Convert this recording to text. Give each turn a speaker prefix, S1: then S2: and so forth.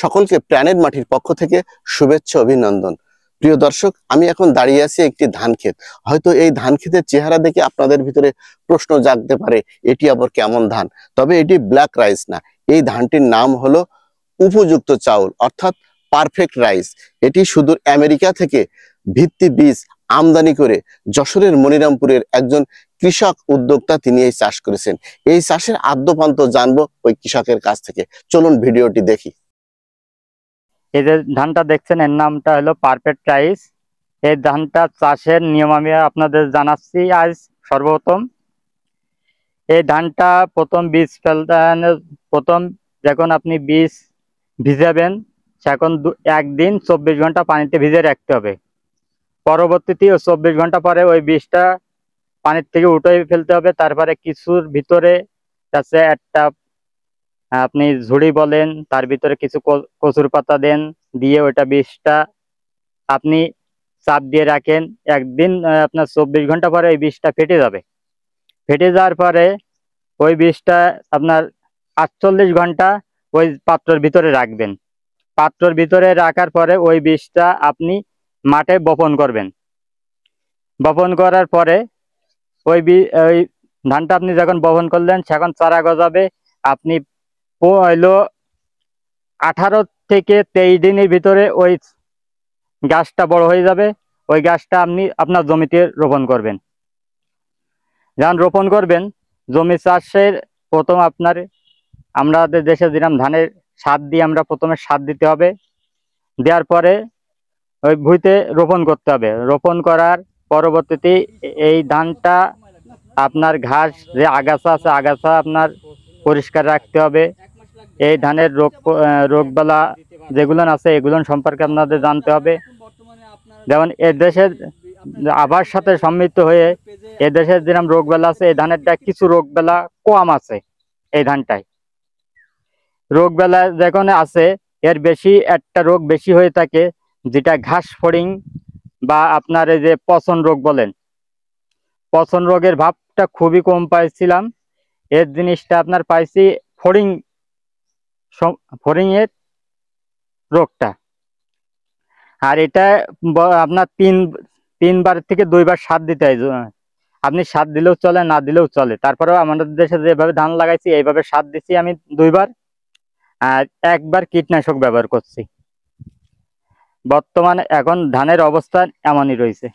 S1: সকলকে প্রাণের মাটির পক্ষ থেকে শুভেচ্ছা অভিনন্দন। প্রিয় দর্শক, আমি এখন দাঁড়িয়ে আছি একটি ধান ক্ষেত। হয়তো এই ধান ক্ষেতের চেহারা দেখে আপনাদের ভিতরে প্রশ্ন জাগতে পারে, এটি আবার কেমন ধান? তবে এটি ব্ল্যাক রাইস না, এই ধানটির নাম হলো উপযুক্ত চাউল, অর্থাৎ পারফেক্ট রাইস। এটি সুদূর আমেরিকা থেকে ভিত্তি বীজ আমদানি করে যশোরের মনিরামপুরের একজন কৃষক উদ্যোক্তা তিনি এই চাষ করেছেন। এই চাষের আদ্যপান্ত জানবো ওই কৃষকের কাছ থেকে। চলুন ভিডিওটি দেখি।
S2: এই যে ধানটা দেখছেন, এর নামটা হলো পারফেক্ট রাইস। এই ধানটা চাষের নিয়ম আমি আপনাদের জানাচ্ছি আজ সর্বপ্রথম। এই ধানটা প্রথম বীজ প্রথম যখন আপনি বীজ ভিজাবেন, সেখন একদিন 24 ঘন্টা পানিতে ভিজে রাখতে হবে। পরবর্তীতে 24 ঘন্টা পরে ওই বীজটা পানির থেকে উঠে ফেলতে হবে। তারপরে কিছুর ভিতরে আছে একটা আপনি ঝুড়ি বলেন, তার ভিতরে কিছু কচুর পাতা দেন, দিয়ে ওইটা বীজটা আপনি চাপ দিয়ে রাখেন। একদিন আপনার 24 ঘন্টা পরে ওই বীজটা ফেটে যাবে। ফেটে যাওয়ার পরে ওই বীজটা আপনার 48 ঘন্টা ওই পাত্রের ভিতরে রাখবেন। পাত্রের ভিতরে রাখার পরে ওই বীজটা আপনি মাঠে বপন করবেন। বপন করার পরে ওই ধানটা আপনি যখন বপন করলেন, সেখন চারা গজাবে। আপনি হইলো 18 থেকে 23 দিনের ভিতরে ওই গাছটা বড় হয়ে যাবে। ওই গাছটা আপনি আপনার জমিতে রোপণ করবেন। যখন রোপণ করবেন, জমি চাষের প্রথম আমাদের দেশে যেরকম ধানের সার দিয়ে, আমরা প্রথমে সার দিতে হবে। দেওয়ার পরে ওই ভুঁইতে রোপণ করতে হবে। রোপণ করার পরবর্তীতে এই ধানটা আপনার ঘাস যে আগাছা আছে, আগাছা আপনার পরিষ্কার রাখতে হবে। এই ধানের রোগবালা যেগুলো আছে, এগুলো সম্পর্কে আপনাদের জানতে হবে। যেমন এ দেশের আবহাওয়ার সাথে সম্মিলিত হয়ে এ দেশের যেরকম রোগবালা আছে, এই ধানেরটা কিছু রোগবালা কম আছে। এই ধানটায় রোগবালা যখন আছে, এর বেশি একটা রোগ বেশি হয়ে থাকে, যেটা ঘাস ফড়িং বা আপনার এই যে পচন রোগ বলেন। পচন রোগের ভাবটা খুবই কম পাইছিলাম। এর জিনিসটা আপনার পাইছি ফড়িং এর রোগটা। আর এটা আপনার তিনবার থেকে 2বার সার দিতে হয়। আপনি সার দিলেও চলে, না দিলেও চলে। তারপরেও আমাদের দেশে যেভাবে ধান লাগাইছি, এইভাবে সার দিচ্ছি আমি 2বার, আর 1বার কীটনাশক ব্যবহার করছি। বর্তমানে এখন ধানের অবস্থা এমনই রয়েছে।